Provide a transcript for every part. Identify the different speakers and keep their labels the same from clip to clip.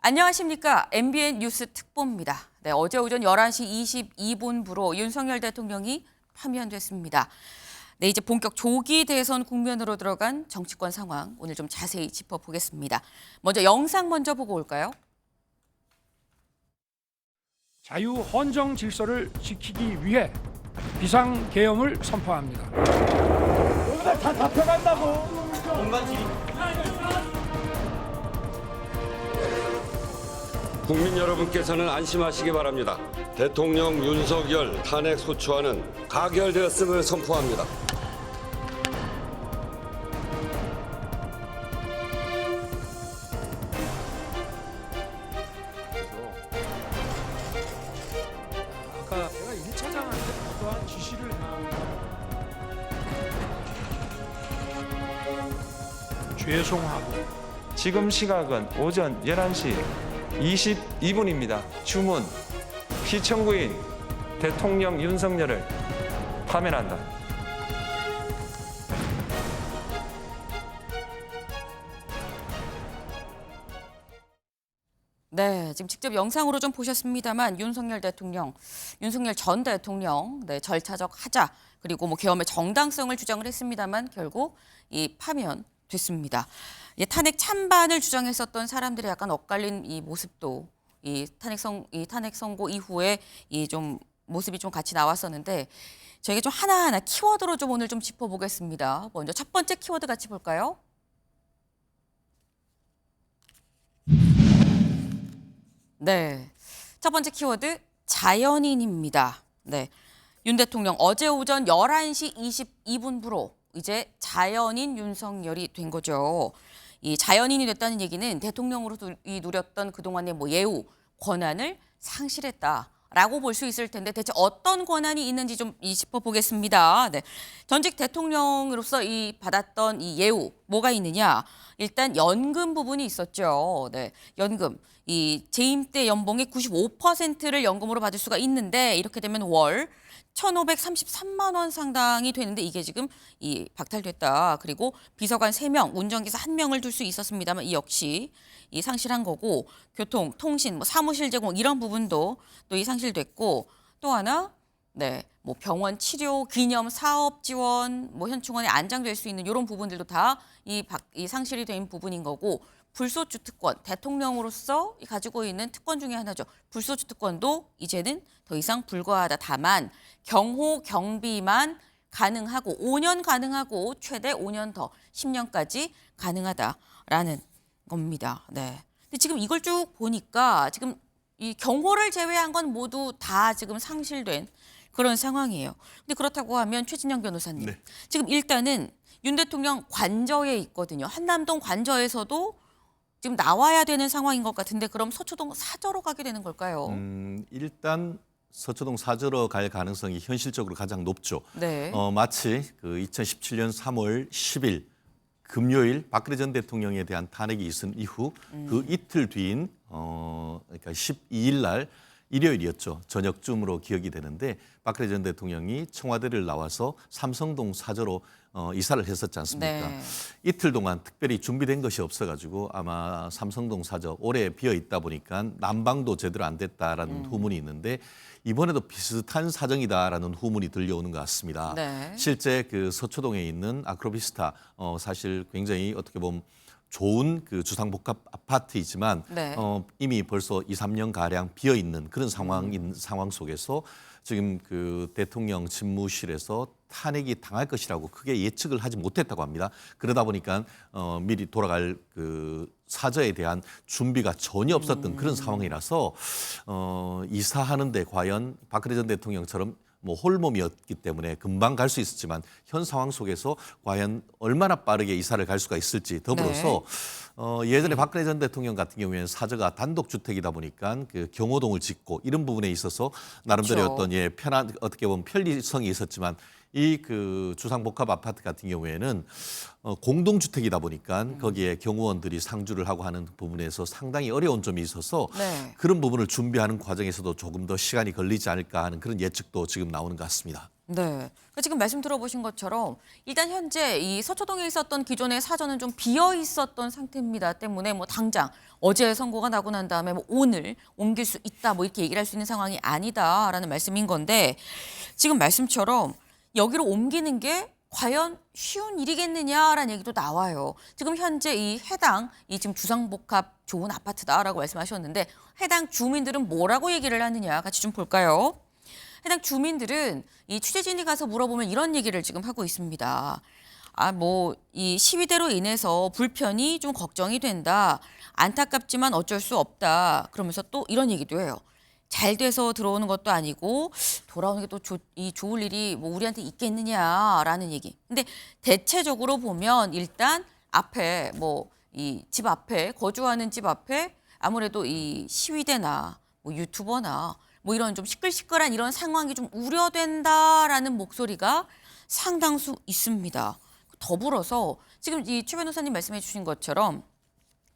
Speaker 1: 안녕하십니까. MBN 뉴스 특보입니다. 네, 어제 오전 11시 22분부로 윤석열 대통령이 파면됐습니다. 네, 이제 본격 조기 대선 국면으로 들어간 정치권 상황 오늘 좀 자세히 짚어보겠습니다. 먼저 영상 먼저 보고 올까요?
Speaker 2: 자유 헌정 질서를 지키기 위해 비상계엄을 선포합니다.
Speaker 3: 오늘 다 잡혀간다고.
Speaker 4: 국민 여러분께서는 안심하시기 바랍니다. 대통령 윤석열 탄핵 소추안은 가결되었음을 선포합니다.
Speaker 2: 아까 내가 1차장한테 어떠한 지시를 죄송하고
Speaker 5: 지금 시각은 오전 11시 22분입니다. 주문, 피청구인 대통령 윤석열을 파면한다.
Speaker 1: 네, 지금 직접 영상으로 좀 보셨습니다만 윤석열 전 대통령 절차적 하자 그리고 계엄의 정당성을 주장을 했습니다만 결국 이 파면됐습니다. 탄핵 찬반을 주장했었던 사람들의 약간 엇갈린 이 모습도 이 탄핵 선고 이후에 이 좀 모습이 좀 같이 나왔었는데 저희가 좀 하나하나 키워드로 좀 오늘 좀 짚어보겠습니다. 먼저 첫 번째 키워드 같이 볼까요? 네, 첫 번째 키워드 자연인입니다. 네, 윤 대통령 어제 오전 11시 22분부로 이제 자연인 윤석열이 된 거죠. 이 자연인이 됐다는 얘기는 대통령으로서 누렸던 그동안의 예우, 권한을 상실했다라고 볼 수 있을 텐데 대체 어떤 권한이 있는지 좀 짚어보겠습니다. 네, 전직 대통령으로서 받았던 이 예우 뭐가 있느냐? 일단 연금 부분이 있었죠. 네, 연금. 이 재임 때 연봉의 95%를 연금으로 받을 수가 있는데 이렇게 되면 월 1,533만 원 상당이 되는데 이게 지금 박탈됐다. 그리고 비서관 3명, 운전기사 1명을 둘 수 있었습니다만 이 역시 상실한 거고 교통, 통신, 사무실 제공 이런 부분도 또 상실됐고 또 하나 병원 치료, 기념 사업 지원, 현충원에 안장될 수 있는 이런 부분들도 다 상실이 된 부분인 거고 불소추 특권, 대통령으로서 가지고 있는 특권 중에 하나죠. 불소추 특권도 이제는 더 이상 불가하다. 다만 경호, 경비만 가능하고 5년 가능하고 최대 5년 더 10년까지 가능하다라는 겁니다. 네. 근데 지금 이걸 쭉 보니까 지금 이 경호를 제외한 건 모두 다 지금 상실된 그런 상황이에요. 근데 그렇다고 하면 최진영 변호사님,
Speaker 6: 네.
Speaker 1: 지금 일단은 윤 대통령 관저에 있거든요. 한남동 관저에서도 지금 나와야 되는 상황인 것 같은데 그럼 서초동 사저로 가게 되는 걸까요?
Speaker 6: 일단 서초동 사저로 갈 가능성이 현실적으로 가장 높죠.
Speaker 1: 네.
Speaker 6: 마치 그 2017년 3월 10일 금요일 박근혜 전 대통령에 대한 탄핵이 있은 이후 그 이틀 뒤인 그러니까 12일 날 일요일이었죠. 저녁쯤으로 기억이 되는데 박근혜 전 대통령이 청와대를 나와서 삼성동 사저로 이사를 했었지 않습니까?
Speaker 1: 네.
Speaker 6: 이틀 동안 특별히 준비된 것이 없어가지고 아마 삼성동 사저 오래 비어 있다 보니까 난방도 제대로 안 됐다라는 후문이 있는데 이번에도 비슷한 사정이다라는 후문이 들려오는 것 같습니다.
Speaker 1: 네.
Speaker 6: 실제 그 서초동에 있는 아크로비스타 사실 굉장히 어떻게 보면 좋은 그 주상복합 아파트이지만
Speaker 1: 네.
Speaker 6: 이미 벌써 2, 3년 가량 비어 있는 그런 상황 속에서 지금 그 대통령 집무실에서 탄핵이 당할 것이라고 크게 예측을 하지 못했다고 합니다. 그러다 보니까 미리 돌아갈 그 사저에 대한 준비가 전혀 없었던 그런 상황이라서 이사하는데 과연 박근혜 전 대통령처럼 홀몸이었기 때문에 금방 갈 수 있었지만 현 상황 속에서 과연 얼마나 빠르게 이사를 갈 수가 있을지 더불어서 예전에 박근혜 전 대통령 같은 경우에는 사저가 단독주택이다 보니까 그 경호동을 짓고 이런 부분에 있어서 나름대로
Speaker 1: 그렇죠.
Speaker 6: 어떤 편한 어떻게 보면 편리성이 있었지만 이 그 주상복합 아파트 같은 경우에는 공동주택이다 보니까 거기에 경호원들이 상주를 하고 하는 부분에서 상당히 어려운 점이 있어서
Speaker 1: 네.
Speaker 6: 그런 부분을 준비하는 과정에서도 조금 더 시간이 걸리지 않을까 하는 그런 예측도 지금 나오는 것 같습니다.
Speaker 1: 네. 그러니까 지금 말씀 들어보신 것처럼 일단 현재 이 서초동에 있었던 기존의 사전은 좀 비어 있었던 상태입니다. 때문에 뭐 당장 어제 선고가 나고 난 다음에 뭐 오늘 옮길 수 있다 뭐 이렇게 얘기를 할 수 있는 상황이 아니다라는 말씀인 건데 지금 말씀처럼 여기로 옮기는 게 과연 쉬운 일이겠느냐라는 얘기도 나와요. 지금 현재 이 해당 이 지금 주상복합 좋은 아파트다라고 말씀하셨는데 해당 주민들은 뭐라고 얘기를 하느냐 같이 좀 볼까요? 해당 주민들은 이 취재진이 가서 물어보면 이런 얘기를 지금 하고 있습니다. 이 시위대로 인해서 불편이 좀 걱정이 된다. 안타깝지만 어쩔 수 없다. 그러면서 또 이런 얘기도 해요. 잘 돼서 들어오는 것도 아니고 돌아오는 게 또 좋을 일이 뭐 우리한테 있겠느냐라는 얘기. 근데 대체적으로 보면 일단 앞에 뭐 이 집 앞에 거주하는 집 앞에 아무래도 이 시위대나 뭐 유튜버나 뭐 이런 좀 시끌시끌한 이런 상황이 좀 우려된다라는 목소리가 상당수 있습니다. 더불어서 지금 이 최 변호사님 말씀해 주신 것처럼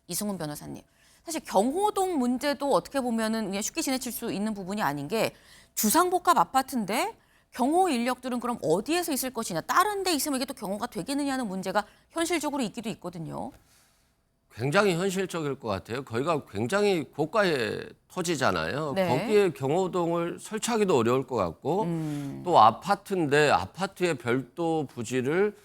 Speaker 1: 이승훈 변호사님 사실 경호동 문제도 어떻게 보면은 그냥 쉽게 지나칠 수 있는 부분이 아닌 게 주상복합 아파트인데 경호 인력들은 그럼 어디에서 있을 것이냐 다른 데 있으면 이게 또 경호가 되겠느냐는 문제가 현실적으로 있기도 있거든요.
Speaker 7: 굉장히 현실적일 것 같아요. 거기가 굉장히 고가의 토지잖아요.
Speaker 1: 네.
Speaker 7: 거기에 경호동을 설치하기도 어려울 것 같고 또 아파트인데 아파트에 별도 부지를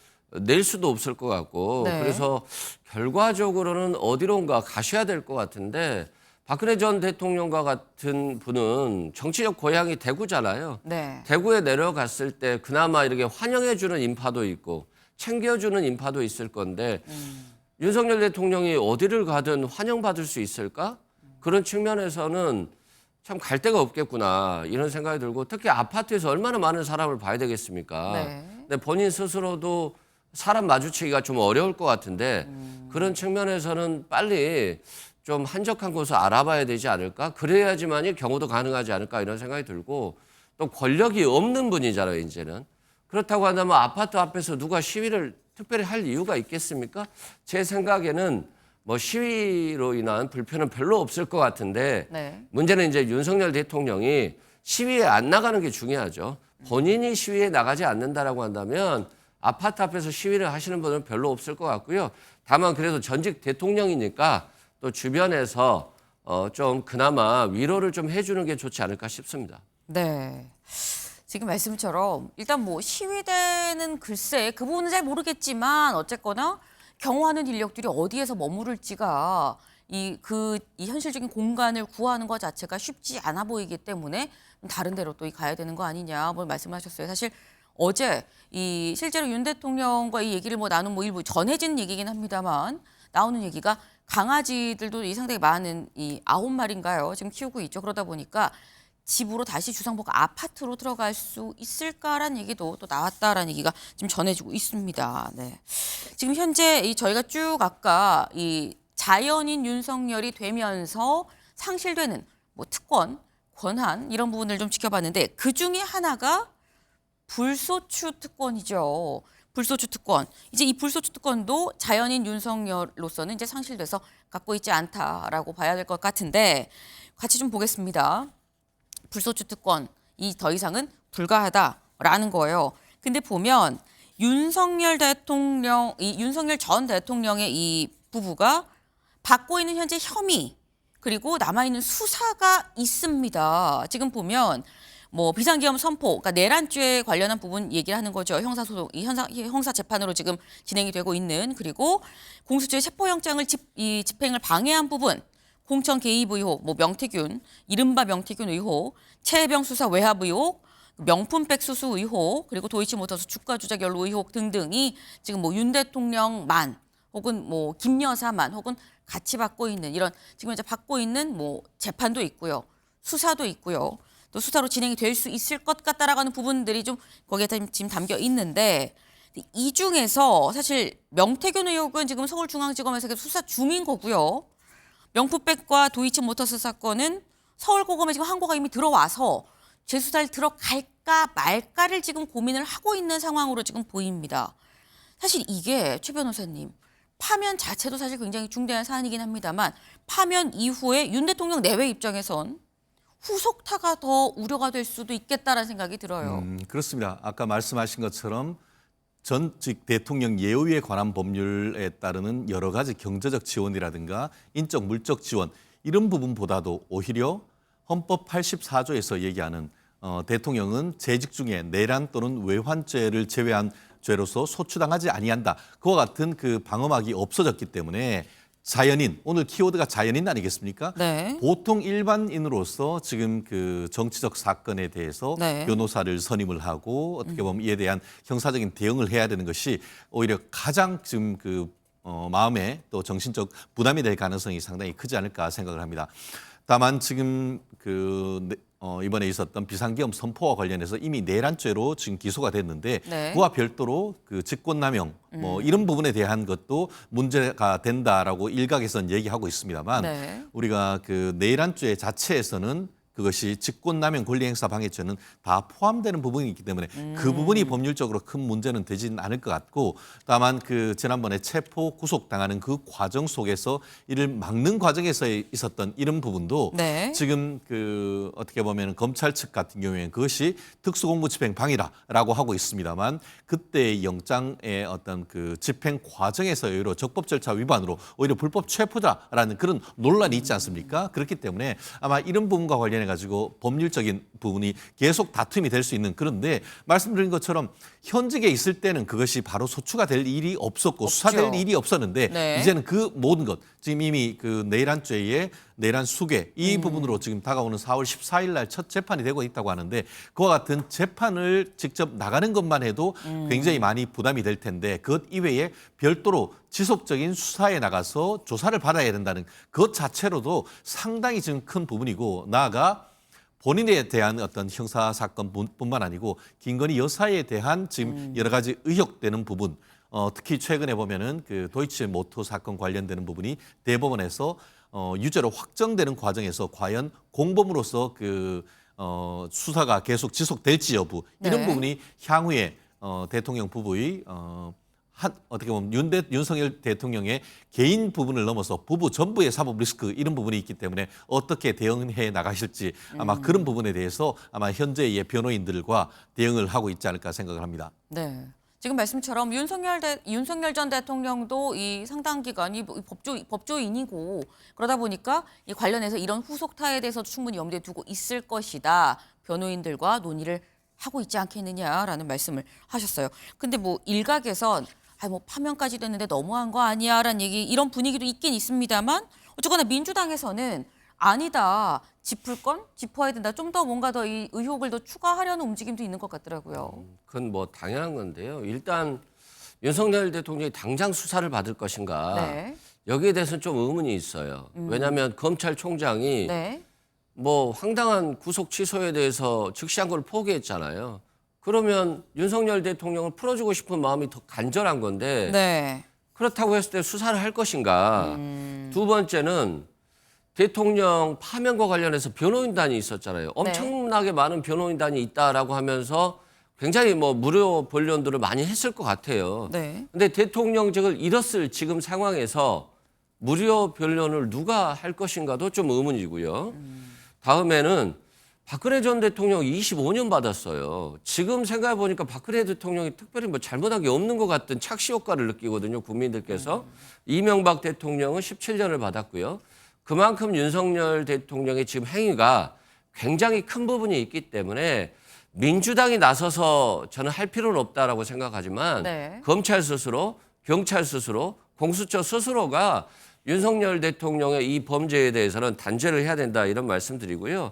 Speaker 7: 낼 수도 없을 것 같고
Speaker 1: 네.
Speaker 7: 그래서 결과적으로는 어디론가 가셔야 될 것 같은데 박근혜 전 대통령과 같은 분은 정치적 고향이 대구잖아요.
Speaker 1: 네.
Speaker 7: 대구에 내려갔을 때 그나마 이렇게 환영해주는 인파도 있고 챙겨주는 인파도 있을 건데 윤석열 대통령이 어디를 가든 환영받을 수 있을까? 그런 측면에서는 참 갈 데가 없겠구나 이런 생각이 들고 특히 아파트에서 얼마나 많은 사람을 봐야 되겠습니까?
Speaker 1: 네.
Speaker 7: 근데 본인 스스로도 사람 마주치기가 좀 어려울 것 같은데 그런 측면에서는 빨리 좀 한적한 곳을 알아봐야 되지 않을까? 그래야지만이 경호도 가능하지 않을까 이런 생각이 들고 또 권력이 없는 분이잖아요, 이제는. 그렇다고 한다면 아파트 앞에서 누가 시위를 특별히 할 이유가 있겠습니까? 제 생각에는 뭐 시위로 인한 불편은 별로 없을 것 같은데
Speaker 1: 네.
Speaker 7: 문제는 이제 윤석열 대통령이 시위에 안 나가는 게 중요하죠. 본인이 시위에 나가지 않는다라고 한다면 아파트 앞에서 시위를 하시는 분은 별로 없을 것 같고요. 다만 그래도 전직 대통령이니까 또 주변에서 좀 그나마 위로를 좀 해주는 게 좋지 않을까 싶습니다.
Speaker 1: 네. 지금 말씀처럼 일단 뭐 시위대는 글쎄 그 부분은 잘 모르겠지만 어쨌거나 경호하는 인력들이 어디에서 머무를지가 이 현실적인 공간을 구하는 것 자체가 쉽지 않아 보이기 때문에 다른 데로 또 가야 되는 거 아니냐 뭐 말씀하셨어요. 사실 어제 이 실제로 윤 대통령과 이 얘기를 뭐 나눈 뭐 일부 전해진 얘기긴 합니다만 나오는 얘기가 강아지들도 이 상당히 많은 이 9마리인가요? 지금 키우고 있죠. 그러다 보니까 집으로 다시 주상복합 아파트로 들어갈 수 있을까라는 얘기도 또 나왔다라는 얘기가 지금 전해지고 있습니다. 네. 지금 현재 저희가 쭉 아까 이 자연인 윤석열이 되면서 상실되는 뭐 특권, 권한 이런 부분을 좀 지켜봤는데 그 중에 하나가 불소추 특권이죠. 불소추 특권. 이제 이 불소추 특권도 자연인 윤석열로서는 이제 상실돼서 갖고 있지 않다라고 봐야 될 것 같은데 같이 좀 보겠습니다. 불소추 특권이 더 이상은 불가하다라는 거예요. 근데 보면 윤석열 전 대통령의 이 부부가 받고 있는 현재 혐의 그리고 남아있는 수사가 있습니다. 지금 보면 뭐 비상계엄 선포, 그러니까 내란죄에 관련한 부분 얘기를 하는 거죠. 형사소송, 형사 재판으로 지금 진행이 되고 있는 그리고 공수처의 체포영장을 집행을 방해한 부분. 공천 개입 의혹, 뭐 명태균, 이른바 명태균 의혹, 최혜병 수사 외압 의혹, 명품백 수수 의혹, 그리고 도이치모터스 주가 조작 연루 의혹 등등이 지금 뭐 윤 대통령만 혹은 뭐 김 여사만 혹은 같이 받고 있는 이런 지금 이제 받고 있는 뭐 재판도 있고요, 수사도 있고요, 또 수사로 진행이 될 수 있을 것 같다라는 부분들이 좀 거기에 지금 담겨 있는데 이 중에서 사실 명태균 의혹은 지금 서울중앙지검에서 계속 수사 중인 거고요. 명품백과 도이치모터스 사건은 서울고검에 지금 항고가 이미 들어와서 재수사를 들어갈까 말까를 지금 고민을 하고 있는 상황으로 지금 보입니다. 사실 이게 최 변호사님 파면 자체도 사실 굉장히 중대한 사안이긴 합니다만 파면 이후에 윤 대통령 내외 입장에선 후속타가 더 우려가 될 수도 있겠다라는 생각이 들어요.
Speaker 6: 그렇습니다. 아까 말씀하신 것처럼 전직 대통령 예우에 관한 법률에 따르는 여러 가지 경제적 지원이라든가 인적 물적 지원 이런 부분보다도 오히려 헌법 84조에서 얘기하는 대통령은 재직 중에 내란 또는 외환죄를 제외한 죄로서 소추당하지 아니한다. 그와 같은 그 방어막이 없어졌기 때문에 자연인, 오늘 키워드가 자연인 아니겠습니까?
Speaker 1: 네.
Speaker 6: 보통 일반인으로서 지금 그 정치적 사건에 대해서
Speaker 1: 네.
Speaker 6: 변호사를 선임을 하고 어떻게 보면 이에 대한 형사적인 대응을 해야 되는 것이 오히려 가장 지금 그 마음에 또 정신적 부담이 될 가능성이 상당히 크지 않을까 생각을 합니다. 다만 지금 이번에 있었던 비상계엄 선포와 관련해서 이미 내란죄로 지금 기소가 됐는데
Speaker 1: 네.
Speaker 6: 그와 별도로 그 직권남용 뭐 이런 부분에 대한 것도 문제가 된다라고 일각에서는 얘기하고 있습니다만
Speaker 1: 네.
Speaker 6: 우리가 그 내란죄 자체에서는 그것이 직권남용 권리행사 방해죄는 다 포함되는 부분이 있기 때문에 그 부분이 법률적으로 큰 문제는 되지는 않을 것 같고 다만 그 지난번에 체포 구속당하는 그 과정 속에서 이를 막는 과정에서 있었던 이런 부분도
Speaker 1: 네.
Speaker 6: 지금 그 어떻게 보면 검찰 측 같은 경우에는 그것이 특수공무집행 방해라고 하고 있습니다만 그때의 영장의 어떤 그 집행 과정에서 오히려 적법 절차 위반으로 오히려 불법 체포자라는 그런 논란이 있지 않습니까? 그렇기 때문에 아마 이런 부분과 관련해 가지고 법률적인 부분이 계속 다툼이 될 수 있는 그런데 말씀드린 것처럼 현직에 있을 때는 그것이 바로 소추가 될 일이 없었고 수사될 일이 없었는데
Speaker 1: 네.
Speaker 6: 이제는 그 모든 것 지금 이미 그 내란죄의 내란 수괴 이 부분으로 지금 다가오는 4월 14일 날 첫 재판이 되고 있다고 하는데 그와 같은 재판을 직접 나가는 것만 해도 굉장히 많이 부담이 될 텐데 그것 이외에 별도로 지속적인 수사에 나가서 조사를 받아야 된다는 것 자체로도 상당히 지금 큰 부분이고 나아가 본인에 대한 어떤 형사 사건뿐만 아니고 김건희 여사에 대한 지금 여러 가지 의혹되는 부분 특히 최근에 보면은 그 도이치 모터 사건 관련되는 부분이 대법원에서 유죄로 확정되는 과정에서 과연 공범으로서 그 수사가 계속 지속될지 여부 이런
Speaker 1: 네.
Speaker 6: 부분이 향후에 대통령 부부의 어떻게 보면 윤석열 대통령의 개인 부분을 넘어서 부부 전부의 사법 리스크 이런 부분이 있기 때문에 어떻게 대응해 나가실지 아마 그런 부분에 대해서 아마 현재의 변호인들과 대응을 하고 있지 않을까 생각을 합니다.
Speaker 1: 네. 지금 말씀처럼 윤석열 전 대통령도 이 상당 기간이 법조인이고 그러다 보니까 이 관련해서 이런 후속타에 대해서 충분히 염두에 두고 있을 것이다. 변호인들과 논의를 하고 있지 않겠느냐라는 말씀을 하셨어요. 근데 뭐 일각에선 뭐 파면까지 됐는데 너무한 거 아니야라는 얘기 이런 분위기도 있긴 있습니다만 어쨌거나 민주당에서는 아니다. 짚을 건 짚어야 된다. 좀 더 뭔가 더 이 의혹을 더 추가하려는 움직임도 있는 것 같더라고요.
Speaker 7: 그건 뭐 당연한 건데요. 일단 윤석열 대통령이 당장 수사를 받을 것인가
Speaker 1: 네.
Speaker 7: 여기에 대해서는 좀 의문이 있어요. 왜냐하면 검찰총장이
Speaker 1: 네.
Speaker 7: 뭐 황당한 구속 취소에 대해서 즉시한 걸 포기했잖아요. 그러면 윤석열 대통령을 풀어주고 싶은 마음이 더 간절한 건데
Speaker 1: 네.
Speaker 7: 그렇다고 했을 때 수사를 할 것인가. 두 번째는 대통령 파면과 관련해서 변호인단이 있었잖아요. 엄청나게 많은 변호인단이 있다라고 하면서 굉장히 뭐 무료 변론들을 많이 했을 것 같아요.
Speaker 1: 네.
Speaker 7: 근데 대통령직을 잃었을 지금 상황에서 무료 변론을 누가 할 것인가도 좀 의문이고요. 다음에는 박근혜 전 대통령 25년 받았어요. 지금 생각해 보니까 박근혜 대통령이 특별히 뭐 잘못한 게 없는 것 같은 착시 효과를 느끼거든요. 국민들께서. 이명박 대통령은 17년을 받았고요. 그만큼 윤석열 대통령의 지금 행위가 굉장히 큰 부분이 있기 때문에 민주당이 나서서 저는 할 필요는 없다라고 생각하지만
Speaker 1: 네.
Speaker 7: 검찰 스스로, 경찰 스스로, 공수처 스스로가 윤석열 대통령의 이 범죄에 대해서는 단죄를 해야 된다 이런 말씀드리고요.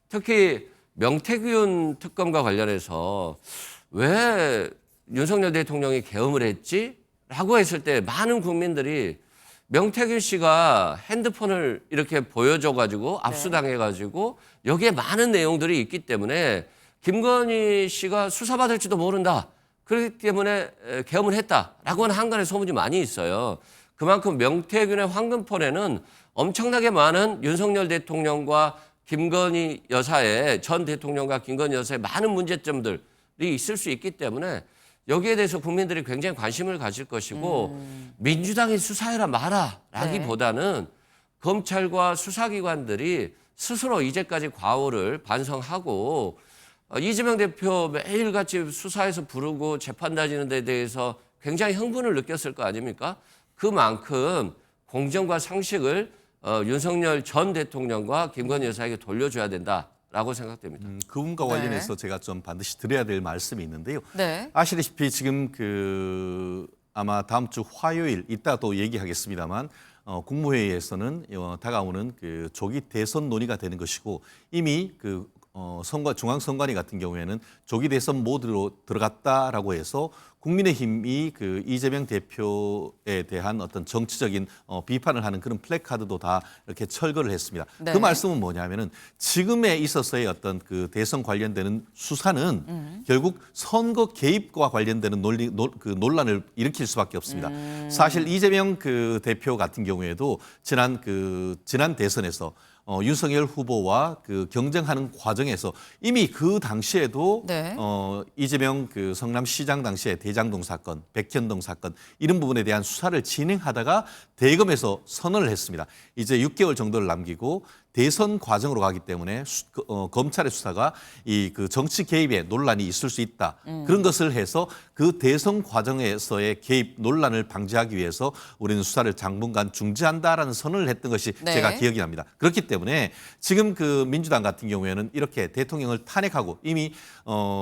Speaker 7: 특히 명태균 특검과 관련해서 왜 윤석열 대통령이 계엄을 했지? 라고 했을 때 많은 국민들이 명태균 씨가 핸드폰을 이렇게 보여줘가지고 압수당해가지고 여기에 많은 내용들이 있기 때문에 김건희 씨가 수사받을지도 모른다. 그렇기 때문에 계엄을 했다라고 하는 한간의 소문이 많이 있어요. 그만큼 명태균의 황금폰에는 엄청나게 많은 윤석열 대통령과 김건희 여사의 전 대통령과 김건희 여사의 많은 문제점들이 있을 수 있기 때문에 여기에 대해서 국민들이 굉장히 관심을 가질 것이고 민주당이 수사해라 마라 라기보다는 검찰과 수사기관들이 스스로 이제까지 과오를 반성하고 이재명 대표 매일같이 수사에서 부르고 재판 다지는 데 대해서 굉장히 흥분을 느꼈을 거 아닙니까? 그만큼 공정과 상식을 윤석열 전 대통령과 김건희 여사에게 돌려줘야 된다라고 생각됩니다.
Speaker 6: 그 부분과 관련해서 제가 좀 반드시 드려야 될 말씀이 있는데요.
Speaker 1: 네.
Speaker 6: 아시다시피 지금 아마 다음 주 화요일 이따 또 얘기하겠습니다만 국무회의에서는 다가오는 조기 대선 논의가 되는 것이고 이미 중앙선관위 같은 경우에는 조기 대선 모드로 들어갔다라고 해서 국민의힘이 이재명 대표에 대한 어떤 정치적인 비판을 하는 그런 플래카드도 다 이렇게 철거를 했습니다.
Speaker 1: 네.
Speaker 6: 그 말씀은 뭐냐면은 지금에 있어서의 어떤 대선 관련되는 수사는 결국 선거 개입과 관련되는 논란을 일으킬 수밖에 없습니다. 사실 이재명 대표 같은 경우에도 지난 대선에서 윤석열 후보와 경쟁하는 과정에서 이미 그 당시에도
Speaker 1: 네.
Speaker 6: 이재명 성남시장 당시에 대장동 사건, 백현동 사건 이런 부분에 대한 수사를 진행하다가 대검에서 선언을 했습니다. 이제 6개월 정도를 남기고 대선 과정으로 가기 때문에 검찰의 수사가 정치 개입의 논란이 있을 수 있다. 그런 것을 해서 그 대선 과정에서의 개입 논란을 방지하기 위해서 우리는 수사를 당분간 중지한다라는 선언을 했던 것이
Speaker 1: 네.
Speaker 6: 제가 기억이 납니다. 그렇기 때문에 지금 민주당 같은 경우에는 이렇게 대통령을 탄핵하고 이미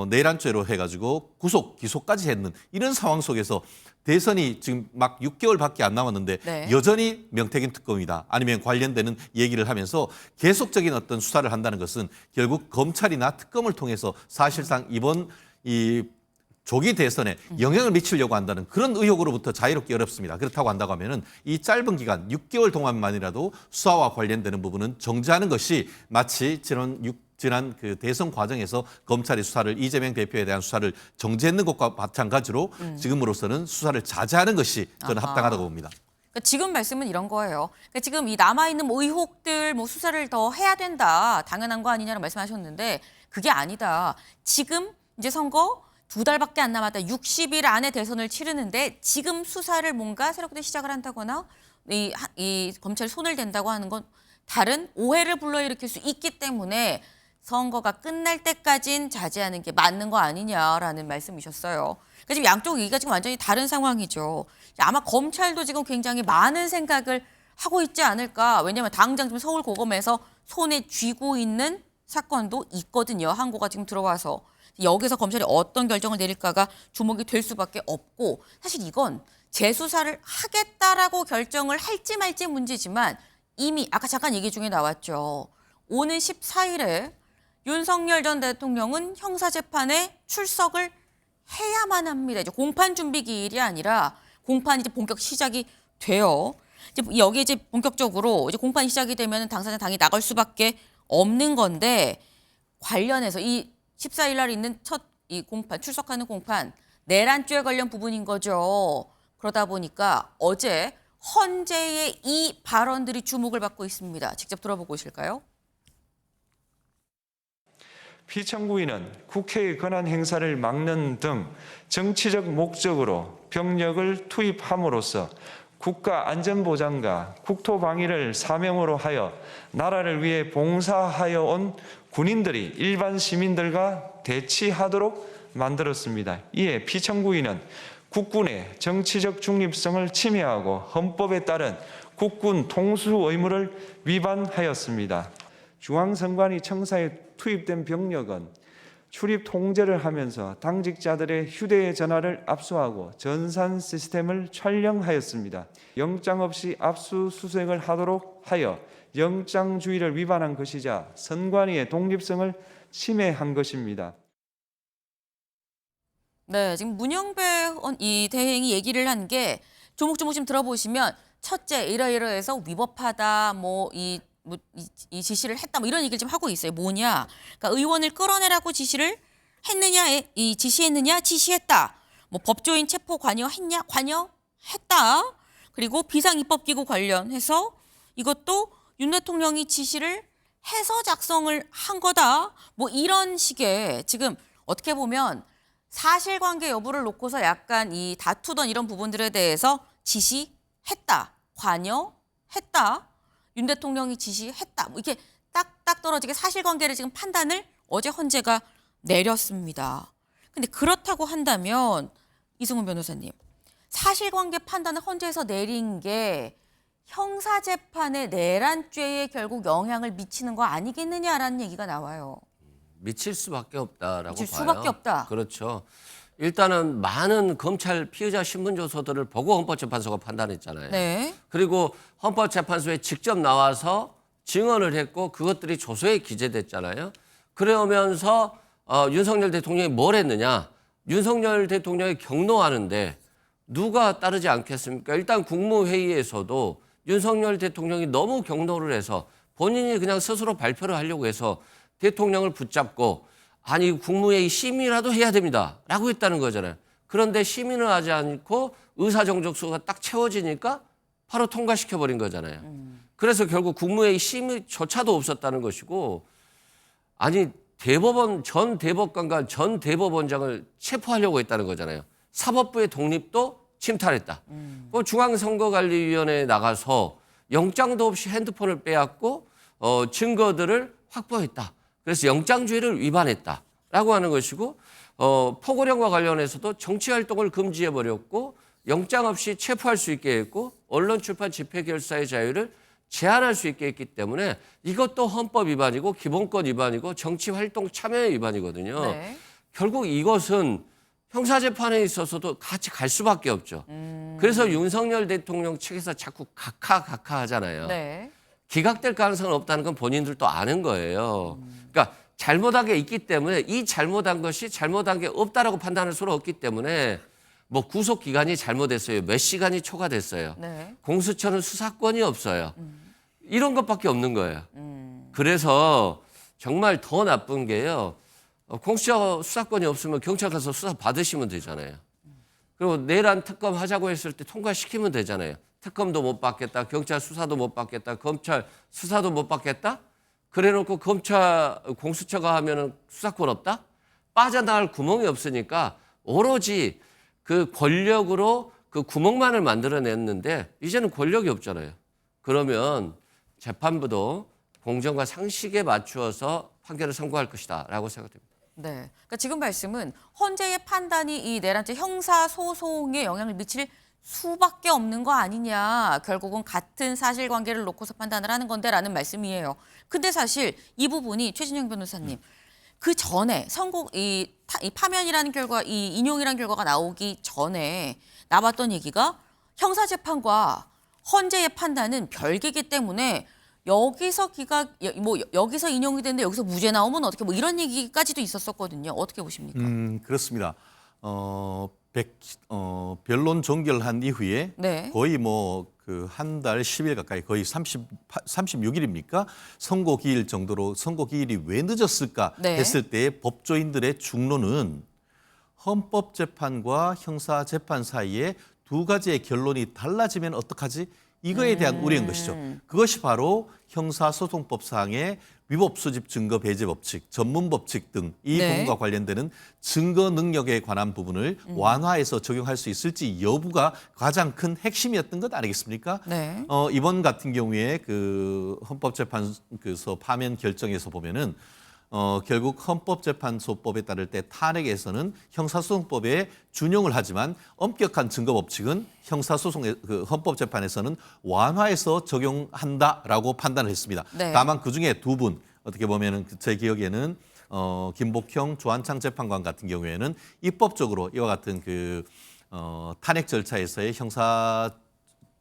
Speaker 6: 내란죄로 해가지고 구속, 기소까지 했는 이런 상황 속에서 대선이 지금 막 6개월밖에 안 남았는데
Speaker 1: 네.
Speaker 6: 여전히 명태균 특검이다 아니면 관련되는 얘기를 하면서 계속적인 어떤 수사를 한다는 것은 결국 검찰이나 특검을 통해서 사실상 이번 이 조기 대선에 영향을 미치려고 한다는 그런 의혹으로부터 자유롭기 어렵습니다. 그렇다고 한다고 하면은 이 짧은 기간 6개월 동안만이라도 수사와 관련되는 부분은 정지하는 것이 마치 지난 대선 과정에서 검찰이 수사를 이재명 대표에 대한 수사를 정지했는 것과 마찬가지로 지금으로서는 수사를 자제하는 것이 저는
Speaker 1: 아하.
Speaker 6: 합당하다고 봅니다.
Speaker 1: 그러니까 지금 말씀은 이런 거예요. 그러니까 지금 이 남아있는 의혹들 수사를 더 해야 된다. 당연한 거 아니냐고 말씀하셨는데 그게 아니다. 지금 이제 선거 2달밖에 안 남았다. 60일 안에 대선을 치르는데 지금 수사를 뭔가 새롭게 시작을 한다거나 이 검찰이 손을 댄다고 하는 건 다른 오해를 불러일으킬 수 있기 때문에 선거가 끝날 때까진 자제하는 게 맞는 거 아니냐라는 말씀이셨어요. 그러니까 지금 양쪽 얘기가 지금 완전히 다른 상황이죠. 아마 검찰도 지금 굉장히 많은 생각을 하고 있지 않을까. 왜냐하면 당장 지금 서울고검에서 손에 쥐고 있는 사건도 있거든요. 항고가 지금 들어와서. 여기서 검찰이 어떤 결정을 내릴까가 주목이 될 수밖에 없고 사실 이건 재수사를 하겠다라고 결정을 할지 말지 문제지만 이미 아까 잠깐 얘기 중에 나왔죠. 오는 14일에 윤석열 전 대통령은 형사재판에 출석을 해야만 합니다. 이제 공판 준비 기일이 아니라 공판이 이제 본격 시작이 돼요. 이제 여기 이제 본격적으로 이제 공판이 시작이 되면 당사자 당이 나갈 수밖에 없는 건데 관련해서 이 14일 날 있는 첫 이 공판 출석하는 공판 내란죄 관련 부분인 거죠. 그러다 보니까 어제 헌재의 이 발언들이 주목을 받고 있습니다. 직접 들어보고 오실까요?
Speaker 5: 피청구인은 국회의 권한 행사를 막는 등 정치적 목적으로 병력을 투입함으로써 국가 안전보장과 국토방위를 사명으로 하여 나라를 위해 봉사하여 온 군인들이 일반 시민들과 대치하도록 만들었습니다. 이에 피청구인은 국군의 정치적 중립성을 침해하고 헌법에 따른 국군 통수 의무를 위반하였습니다. 중앙선관위 청사에 투입된 병력은 출입 통제를 하면서 당직자들의 휴대전화를 압수하고 전산 시스템을 촬영하였습니다. 영장 없이 압수수색을 하도록 하여 영장주의를 위반한 것이자 선관위의 독립성을 침해한 것입니다. 네,
Speaker 1: 지금 문영배 이 대행이 얘기를 한 게 조목조목 좀 들어보시면 첫째 이러이러해서 위법하다 이 지시를 했다 이런 얘기를 좀 하고 있어요. 뭐냐? 그러니까 의원을 끌어내라고 지시를 했느냐, 이 지시했느냐, 지시했다. 법조인 체포 관여했냐, 관여했다. 그리고 비상입법기구 관련해서 이것도 윤 대통령이 지시를 해서 작성을 한 거다. 이런 식의 지금 어떻게 보면 사실관계 여부를 놓고서 약간 이 다투던 이런 부분들에 대해서 지시했다, 관여했다. 윤 대통령이 지시했다. 이렇게 딱딱 떨어지게 사실관계를 지금 판단을 어제 헌재가 내렸습니다. 근데 그렇다고 한다면 이승훈 변호사님, 사실관계 판단을 헌재에서 내린 게 형사재판의 내란죄에 결국 영향을 미치는 거 아니겠느냐라는 얘기가 나와요.
Speaker 7: 미칠 수밖에 없다라고
Speaker 1: 미칠
Speaker 7: 봐요.
Speaker 1: 수밖에 없다.
Speaker 7: 그렇죠. 일단은 많은 검찰 피의자 신문 조서들을 보고 헌법재판소가 판단했잖아요.
Speaker 1: 네.
Speaker 7: 그리고 헌법재판소에 직접 나와서 증언을 했고 그것들이 조서에 기재됐잖아요. 그러면서 윤석열 대통령이 뭘 했느냐. 윤석열 대통령이 경로하는데 누가 따르지 않겠습니까? 일단 국무회의에서도 윤석열 대통령이 너무 경로를 해서 본인이 그냥 스스로 발표를 하려고 해서 대통령을 붙잡고 아니 국무회의 심의라도 해야 됩니다 라고 했다는 거잖아요. 그런데 심의는 하지 않고 의사정족수가 딱 채워지니까 바로 통과시켜버린 거잖아요. 그래서 결국 국무회의 심의조차도 없었다는 것이고 아니 대법원 전 대법관과 전 대법원장을 체포하려고 했다는 거잖아요. 사법부의 독립도 침탈했다. 중앙선거관리위원회에 나가서 영장도 없이 핸드폰을 빼앗고 증거들을 확보했다. 그래서 영장주의를 위반했다라고 하는 것이고 포고령과 관련해서도 정치활동을 금지해버렸고 영장 없이 체포할 수 있게 했고 언론 출판 집회 결사의 자유를 제한할 수 있게 했기 때문에 이것도 헌법 위반이고 기본권 위반이고 정치활동 참여 위반이거든요.
Speaker 1: 네.
Speaker 7: 결국 이것은 형사재판에 있어서도 같이 갈 수밖에 없죠. 그래서 윤석열 대통령 측에서 자꾸 각하 하잖아요.
Speaker 1: 네.
Speaker 7: 기각될 가능성은 없다는 건 본인들도 아는 거예요. 그러니까 잘못한 게 있기 때문에 이 잘못한 것이 잘못한 게 없다라고 판단할 수는 없기 때문에 뭐 구속 기간이 잘못됐어요. 몇 시간이 초과됐어요.
Speaker 1: 네.
Speaker 7: 공수처는 수사권이 없어요. 이런 것밖에 없는 거예요. 그래서 정말 더 나쁜 게요. 공수처 수사권이 없으면 경찰 가서 수사 받으시면 되잖아요. 그리고 내란 특검 하자고 했을 때 통과시키면 되잖아요. 특검도 못 받겠다. 경찰 수사도 못 받겠다. 검찰 수사도 못 받겠다. 그래놓고 검찰 공수처가 하면은 수사권 없다? 빠져나갈 구멍이 없으니까 오로지 그 권력으로 그 구멍만을 만들어냈는데 이제는 권력이 없잖아요. 그러면 재판부도 공정과 상식에 맞추어서 판결을 선고할 것이다라고 생각됩니다.
Speaker 1: 네. 그러니까 지금 말씀은 헌재의 판단이 이 내란죄 형사 소송에 영향을 미칠 수밖에 없는 거 아니냐. 결국은 같은 사실관계를 놓고서 판단을 하는 건데라는 말씀이에요. 근데 사실 이 부분이 최진영 변호사님 그 전에 이 파면이라는 결과, 이 인용이라는 결과가 나오기 전에 나왔던 얘기가 형사재판과 헌재의 판단은 별개이기 때문에 여기서 여기서 인용이 되는데 여기서 무죄 나오면 어떻게 뭐 이런 얘기까지도 있었었거든요. 어떻게 보십니까?
Speaker 6: 그렇습니다. 변론 종결한 이후에
Speaker 1: 네.
Speaker 6: 거의 뭐 그 한 달 10일 가까이 거의 36일입니까? 선고 기일 정도로 선고 기일이 왜 늦었을까
Speaker 1: 네.
Speaker 6: 했을 때 법조인들의 중론은 헌법재판과 형사재판 사이에 두 가지의 결론이 달라지면 어떡하지? 이거에 대한 우려인 것이죠. 그것이 바로 형사소송법상의 위법 수집 증거 배제 법칙, 전문 법칙 등 이
Speaker 1: 네.
Speaker 6: 부분과 관련되는 증거 능력에 관한 부분을 완화해서 적용할 수 있을지 여부가 가장 큰 핵심이었던 것 아니겠습니까?
Speaker 1: 네.
Speaker 6: 이번 같은 경우에 그 헌법재판소 파면 결정에서 보면은 결국 헌법재판소법에 따를 때 탄핵에서는 형사소송법에 준용을 하지만 엄격한 증거 법칙은 형사소송의 그 헌법재판에서는 완화해서 적용한다라고 판단을 했습니다.
Speaker 1: 네.
Speaker 6: 다만 그 중에 두 분 어떻게 보면은 제 기억에는 김복형 조한창 재판관 같은 경우에는 입법적으로 이와 같은 그 탄핵 절차에서의 형사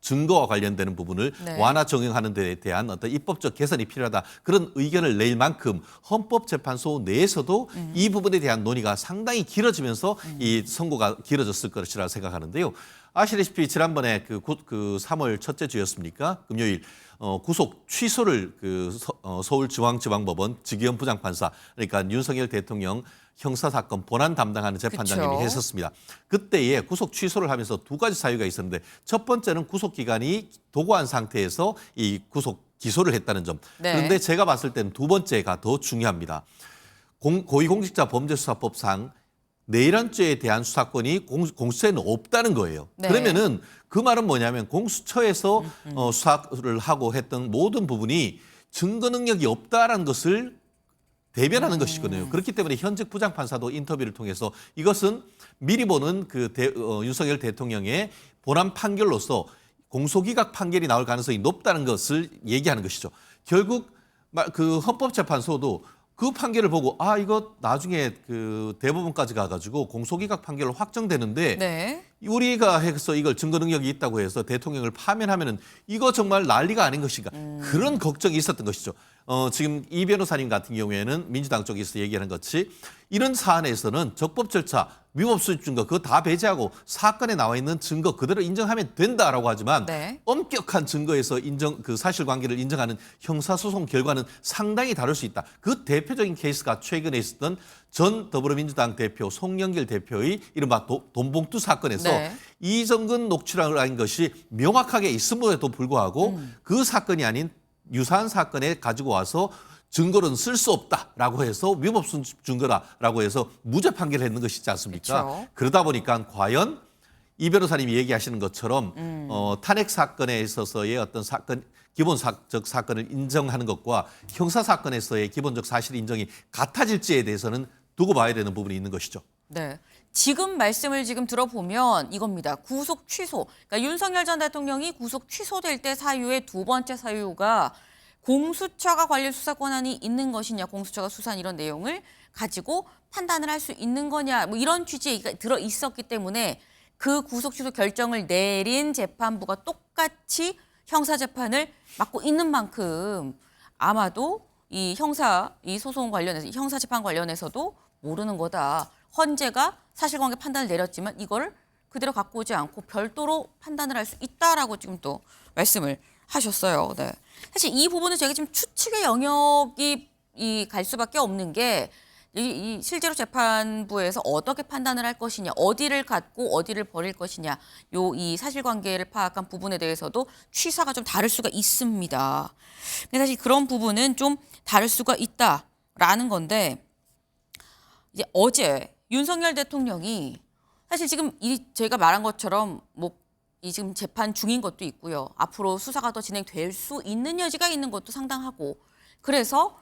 Speaker 6: 증거와 관련되는 부분을
Speaker 1: 네.
Speaker 6: 완화 적용하는 데 대한 어떤 입법적 개선이 필요하다. 그런 의견을 낼 만큼 헌법재판소 내에서도 이 부분에 대한 논의가 상당히 길어지면서 이 선고가 길어졌을 것이라 생각하는데요. 아시다시피 지난번에 그 3월 첫째 주였습니까? 금요일 구속 취소를 서울중앙지방법원 지기현 부장판사 그러니까 윤석열 대통령 형사사건 본안 담당하는 재판장님이
Speaker 1: 그쵸.
Speaker 6: 했었습니다. 그때에 구속 취소를 하면서 두 가지 사유가 있었는데 첫 번째는 구속 기간이 도구한 상태에서 이 구속 기소를 했다는 점.
Speaker 1: 네.
Speaker 6: 그런데 제가 봤을 때는 두 번째가 더 중요합니다. 고위공직자 범죄수사법상 내란죄에 대한 수사권이 공수처에는 없다는 거예요.
Speaker 1: 네.
Speaker 6: 그러면은 그 말은 뭐냐면 공수처에서 수사를 하고 했던 모든 부분이 증거 능력이 없다라는 것을 대변하는 것이거든요. 그렇기 때문에 현직 부장판사도 인터뷰를 통해서 이것은 미리 보는 윤석열 대통령의 본안 판결로서 공소기각 판결이 나올 가능성이 높다는 것을 얘기하는 것이죠. 결국 그 헌법재판소도 그 판결을 보고 이거 나중에 그 대법원까지 가가지고 공소기각 판결로 확정되는데
Speaker 1: 네.
Speaker 6: 우리가 해서 이걸 증거 능력이 있다고 해서 대통령을 파면하면은 이거 정말 난리가 아닌 것인가 그런 걱정이 있었던 것이죠. 지금 이 변호사님 같은 경우에는 민주당 쪽에서 얘기하는 것이 이런 사안에서는 적법 절차, 위법 수집 증거 그거 다 배제하고 사건에 나와 있는 증거 그대로 인정하면 된다라고 하지만
Speaker 1: 네.
Speaker 6: 엄격한 증거에서 그 사실관계를 인정하는 형사소송 결과는 상당히 다를 수 있다. 그 대표적인 케이스가 최근에 있었던 전 더불어민주당 대표 송영길 대표의 이른바 돈봉투 사건에서
Speaker 1: 네.
Speaker 6: 이정근 녹취록이라는 것이 명확하게 있음에도 불구하고 그 사건이 아닌 유사한 사건에 가지고 와서 증거는 쓸 수 없다라고 해서 위법 수집 증거다라고 해서 무죄 판결을 했는 것이지 않습니까?
Speaker 1: 그렇죠.
Speaker 6: 그러다 보니까 과연 이 변호사님이 얘기하시는 것처럼 탄핵 사건에 있어서의 어떤 사건 기본적 사건을 인정하는 것과 형사 사건에서의 기본적 사실 인정이 같아질지에 대해서는 두고 봐야 되는 부분이 있는 것이죠.
Speaker 1: 네. 지금 말씀을 지금 들어보면 이겁니다. 구속 취소. 그러니까 윤석열 전 대통령이 구속 취소될 때 사유의 두 번째 사유가 공수처가 관련 수사 권한이 있는 것이냐, 공수처가 수사한 이런 내용을 가지고 판단을 할 수 있는 거냐, 뭐 이런 취지에 들어 있었기 때문에 그 구속 취소 결정을 내린 재판부가 똑같이 형사 재판을 맡고 있는 만큼 아마도 이 소송 관련해서 형사 재판 관련해서도 모르는 거다. 헌재가 사실관계 판단을 내렸지만 이거를 그대로 갖고 오지 않고 별도로 판단을 할 수 있다라고 지금 또 말씀을 하셨어요. 네. 사실 이 부분은 저희가 지금 추측의 영역이 갈 수밖에 없는 게 이 실제로 재판부에서 어떻게 판단을 할 것이냐, 어디를 갖고 어디를 버릴 것이냐, 이 사실관계를 파악한 부분에 대해서도 취사가 좀 다를 수가 있습니다. 근데 사실 그런 부분은 좀 다를 수가 있다라는 건데 이제 어제 윤석열 대통령이 사실 지금 저희가 말한 것처럼 이 지금 재판 중인 것도 있고요. 앞으로 수사가 더 진행될 수 있는 여지가 있는 것도 상당하고 그래서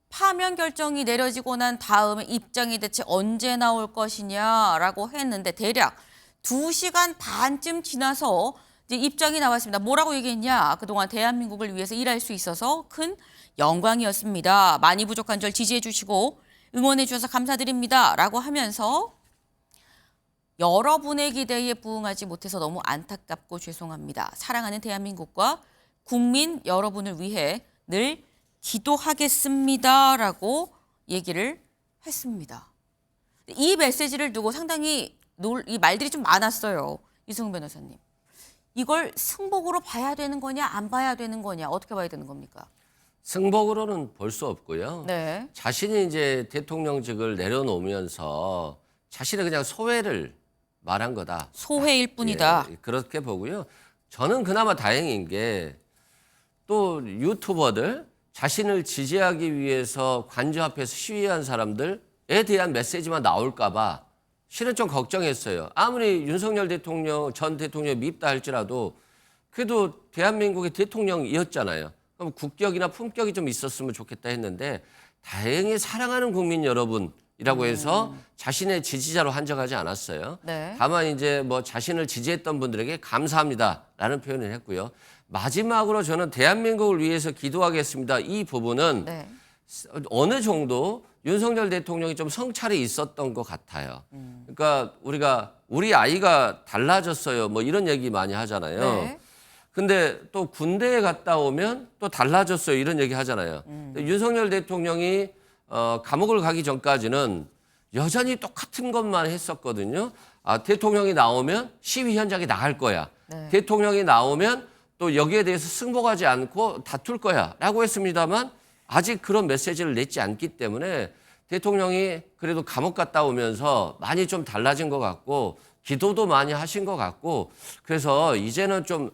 Speaker 1: 파면 결정이 내려지고 난 다음에 입장이 대체 언제 나올 것이냐라고 했는데 대략 2시간 반쯤 지나서 이제 입장이 나왔습니다. 뭐라고 얘기했냐? 그동안 대한민국을 위해서 일할 수 있어서 큰 영광이었습니다. 많이 부족한 절 지지해 주시고 응원해 주셔서 감사드립니다. 라고 하면서 여러분의 기대에 부응하지 못해서 너무 안타깝고 죄송합니다. 사랑하는 대한민국과 국민 여러분을 위해 늘 기도하겠습니다. 라고 얘기를 했습니다. 이 메시지를 두고 상당히 이 말들이 좀 많았어요. 이승훈 변호사님. 이걸 승복으로 봐야 되는 거냐 안 봐야 되는 거냐 어떻게 봐야 되는 겁니까?
Speaker 7: 승복으로는 볼 수 없고요.
Speaker 1: 네.
Speaker 7: 자신이 이제 대통령직을 내려놓으면서 자신의 그냥 소회를 말한 거다.
Speaker 1: 소회일 뿐이다.
Speaker 7: 예, 그렇게 보고요. 저는 그나마 다행인 게 또 유튜버들 자신을 지지하기 위해서 관저 앞에서 시위한 사람들에 대한 메시지만 나올까 봐 실은 좀 걱정했어요. 아무리 윤석열 전 대통령이 밉다 할지라도 그래도 대한민국의 대통령이었잖아요. 그럼 국격이나 품격이 좀 있었으면 좋겠다 했는데 다행히 사랑하는 국민 여러분이라고 해서 자신의 지지자로 한정하지 않았어요.
Speaker 1: 네.
Speaker 7: 다만 이제 자신을 지지했던 분들에게 감사합니다라는 표현을 했고요. 마지막으로 저는 대한민국을 위해서 기도하겠습니다. 이 부분은
Speaker 1: 네.
Speaker 7: 어느 정도 윤석열 대통령이 좀 성찰이 있었던 것 같아요. 그러니까 우리 아이가 달라졌어요. 이런 얘기 많이 하잖아요.
Speaker 1: 네.
Speaker 7: 근데 또 군대에 갔다 오면 또 달라졌어요. 이런 얘기 하잖아요. 윤석열 대통령이 감옥을 가기 전까지는 여전히 똑같은 것만 했었거든요. 대통령이 나오면 시위 현장에 나갈 거야.
Speaker 1: 네.
Speaker 7: 대통령이 나오면 또 여기에 대해서 승복하지 않고 다툴 거야 라고 했습니다만 아직 그런 메시지를 냈지 않기 때문에 대통령이 그래도 감옥 갔다 오면서 많이 좀 달라진 것 같고 기도도 많이 하신 것 같고 그래서 이제는 좀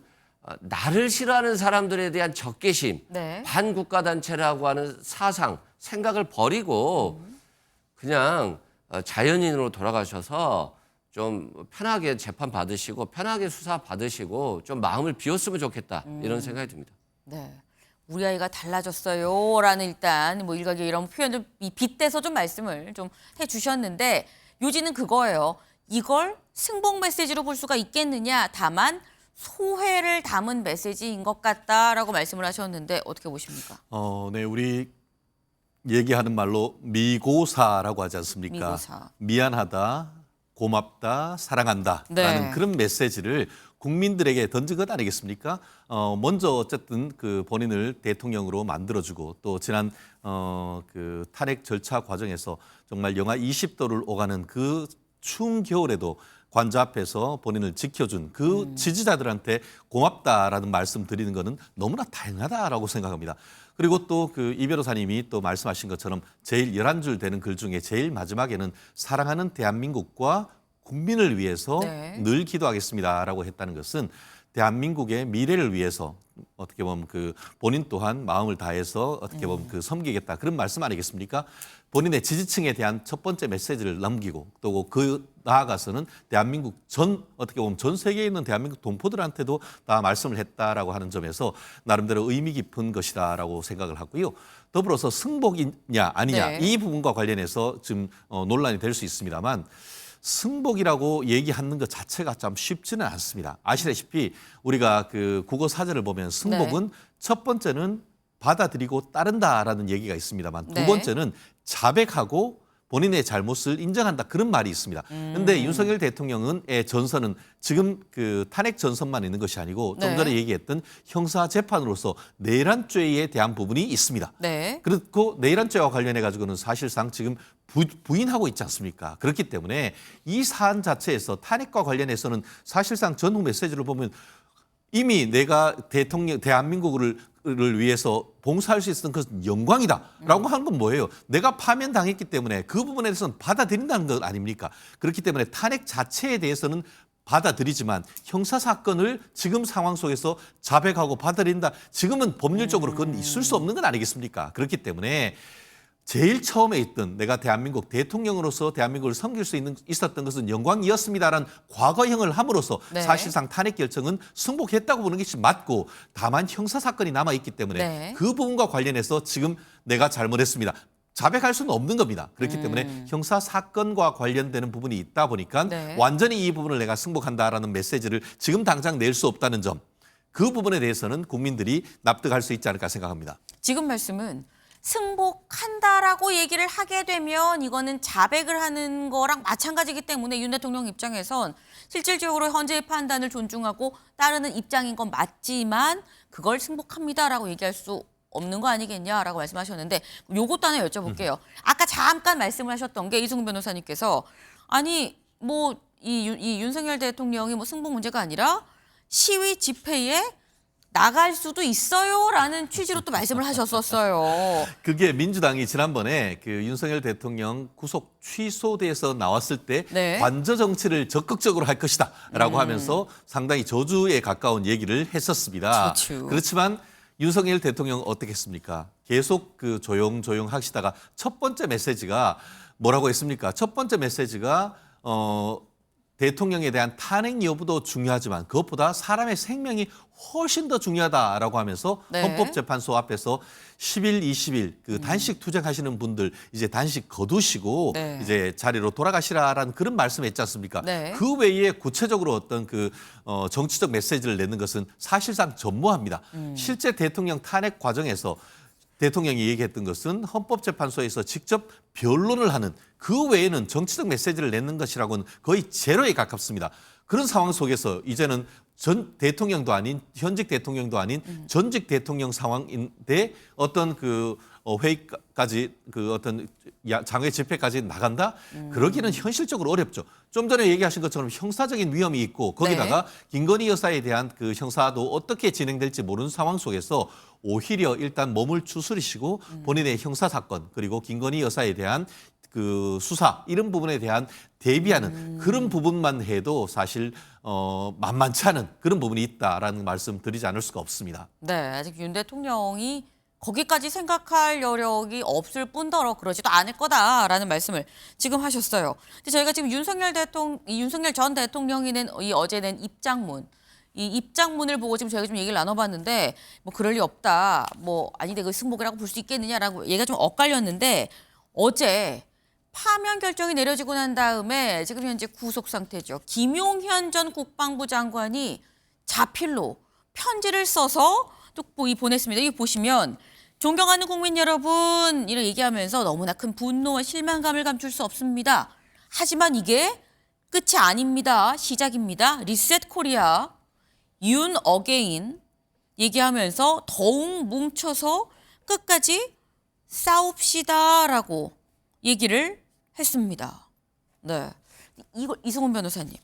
Speaker 7: 나를 싫어하는 사람들에 대한 적개심,
Speaker 1: 네.
Speaker 7: 반국가단체라고 하는 사상, 생각을 버리고 그냥 자연인으로 돌아가셔서 좀 편하게 재판 받으시고 편하게 수사 받으시고 좀 마음을 비웠으면 좋겠다 이런 생각이 듭니다.
Speaker 1: 네. 우리 아이가 달라졌어요라는 일단 뭐 일각의 이런 표현을 빗대서 좀 말씀을 좀 해주셨는데 요지는 그거예요. 이걸 승복 메시지로 볼 수가 있겠느냐. 다만 소회를 담은 메시지인 것 같다라고 말씀을 하셨는데 어떻게 보십니까?
Speaker 6: 네, 우리 얘기하는 말로 미고사라고 하지 않습니까?
Speaker 1: 미고사.
Speaker 6: 미안하다, 고맙다, 사랑한다라는
Speaker 1: 네.
Speaker 6: 그런 메시지를 국민들에게 던진 것 아니겠습니까? 먼저 어쨌든 그 본인을 대통령으로 만들어주고 또 지난 그 탄핵 절차 과정에서 정말 영하 20도를 오가는 그 추운 겨울에도 관저 앞에서 본인을 지켜준 그 지지자들한테 고맙다라는 말씀 드리는 거는 너무나 당연하다라고 생각합니다. 그리고 또 그 이 변호사님이 또 말씀하신 것처럼 제일 11줄 되는 글 중에 제일 마지막에는 사랑하는 대한민국과 국민을 위해서
Speaker 1: 네.
Speaker 6: 늘 기도하겠습니다라고 했다는 것은 대한민국의 미래를 위해서 어떻게 보면 그 본인 또한 마음을 다해서 어떻게 보면 그 섬기겠다 그런 말씀 아니겠습니까? 본인의 지지층에 대한 첫 번째 메시지를 남기고 또 그 나아가서는 대한민국 전 어떻게 보면 전 세계에 있는 대한민국 동포들한테도 다 말씀을 했다라고 하는 점에서 나름대로 의미 깊은 것이다라고 생각을 하고요. 더불어서 승복이냐 아니냐
Speaker 1: 네.
Speaker 6: 이 부분과 관련해서 지금 논란이 될 수 있습니다만 승복이라고 얘기하는 것 자체가 참 쉽지는 않습니다. 아시다시피 우리가 그 국어 사전을 보면 승복은 첫 번째는 받아들이고 따른다라는 얘기가 있습니다만 두
Speaker 1: 네.
Speaker 6: 번째는 자백하고 본인의 잘못을 인정한다 그런 말이 있습니다. 그런데 윤석열 대통령의 전선은 지금 그 탄핵 전선만 있는 것이 아니고 좀
Speaker 1: 네.
Speaker 6: 전에 얘기했던 형사 재판으로서 내란죄에 대한 부분이 있습니다.
Speaker 1: 네.
Speaker 6: 그렇고 내란죄와 관련해 가지고는 사실상 지금 부인하고 있지 않습니까? 그렇기 때문에 이 사안 자체에서 탄핵과 관련해서는 사실상 전후 메시지를 보면 이미 내가 대한민국을 위해서 봉사할 수 있었던 것은 영광이다라고 하는 건 뭐예요? 내가 파면당했기 때문에 그 부분에 대해서는 받아들인다는 것 아닙니까? 그렇기 때문에 탄핵 자체에 대해서는 받아들이지만 형사사건을 지금 상황 속에서 자백하고 받아들인다. 지금은 법률적으로 그건 있을 수 없는 건 아니겠습니까? 그렇기 때문에 제일 처음에 있던 내가 대한민국 대통령으로서 대한민국을 섬길 수 있었던 것은 영광이었습니다라는 과거형을 함으로써
Speaker 1: 네.
Speaker 6: 사실상 탄핵 결정은 승복했다고 보는 것이 맞고 다만 형사사건이 남아있기 때문에
Speaker 1: 네.
Speaker 6: 그 부분과 관련해서 지금 내가 잘못했습니다. 자백할 수는 없는 겁니다. 그렇기 때문에 형사사건과 관련되는 부분이 있다 보니까
Speaker 1: 네.
Speaker 6: 완전히 이 부분을 내가 승복한다라는 메시지를 지금 당장 낼 수 없다는 점 그 부분에 대해서는 국민들이 납득할 수 있지 않을까 생각합니다.
Speaker 1: 지금 말씀은 승복한다라고 얘기를 하게 되면 이거는 자백을 하는 거랑 마찬가지이기 때문에 윤 대통령 입장에선 실질적으로 현재의 판단을 존중하고 따르는 입장인 건 맞지만 그걸 승복합니다라고 얘기할 수 없는 거 아니겠냐라고 말씀하셨는데 요것도 하나 여쭤볼게요. 아까 잠깐 말씀을 하셨던 게 이승훈 변호사님께서 아니 뭐 이 윤석열 대통령이 뭐 승복 문제가 아니라 시위 집회에 나갈 수도 있어요라는 취지로 또 말씀을 하셨었어요.
Speaker 6: 그게 민주당이 지난번에 그 윤석열 대통령 구속 취소돼서 나왔을 때
Speaker 1: 네.
Speaker 6: 관저 정치를 적극적으로 할 것이다라고 하면서 상당히 저주에 가까운 얘기를 했었습니다.
Speaker 1: 저주.
Speaker 6: 그렇지만 윤석열 대통령 어떻게 했습니까? 계속 그 조용조용 하시다가 첫 번째 메시지가 뭐라고 했습니까? 첫 번째 메시지가 대통령에 대한 탄핵 여부도 중요하지만 그것보다 사람의 생명이 훨씬 더 중요하다라고 하면서
Speaker 1: 네.
Speaker 6: 헌법재판소 앞에서 10일, 20일 그 단식 투쟁하시는 분들 이제 단식 거두시고
Speaker 1: 네.
Speaker 6: 이제 자리로 돌아가시라라는 그런 말씀했지 않습니까?
Speaker 1: 네.
Speaker 6: 그 외에 구체적으로 어떤 그 정치적 메시지를 내는 것은 사실상 전무합니다. 실제 대통령 탄핵 과정에서 대통령이 얘기했던 것은 헌법재판소에서 직접 변론을 하는 그 외에는 정치적 메시지를 내는 것이라고는 거의 제로에 가깝습니다. 그런 상황 속에서 이제는 전 대통령도 아닌 현직 대통령도 아닌 전직 대통령 상황인데 어떤 그 회의까지 그 어떤 장외 집회까지 나간다? 그러기는 현실적으로 어렵죠. 좀 전에 얘기하신 것처럼 형사적인 위험이 있고 거기다가 김건희 여사에 대한 그 형사도 어떻게 진행될지 모르는 상황 속에서 오히려 일단 몸을 추스리시고 본인의 형사 사건 그리고 김건희 여사에 대한 그 수사 이런 부분에 대한 대비하는 그런 부분만 해도 사실 만만치 않은 그런 부분이 있다라는 말씀 드리지 않을 수가 없습니다.
Speaker 1: 네, 아직 윤 대통령이 거기까지 생각할 여력이 없을 뿐더러 그러지도 않을 거다라는 말씀을 지금 하셨어요. 근데 저희가 지금 윤석열 전 대통령이 이 어제 낸 입장문 이 입장문을 보고 지금 저희가 좀 얘기를 나눠봤는데 뭐 그럴 리 없다. 뭐 아니다. 그 승복이라고 볼 수 있겠느냐라고 얘기가 좀 엇갈렸는데 어제 파면 결정이 내려지고 난 다음에 지금 현재 구속 상태죠. 김용현 전 국방부 장관이 자필로 편지를 써서 또 보냈습니다. 여기 보시면 존경하는 국민 여러분 이런 얘기하면서 너무나 큰 분노와 실망감을 감출 수 없습니다. 하지만 이게 끝이 아닙니다. 시작입니다. 리셋 코리아 윤 어게인 얘기하면서 더욱 뭉쳐서 끝까지 싸웁시다라고 얘기를 했습니다. 네, 이승훈 변호사님,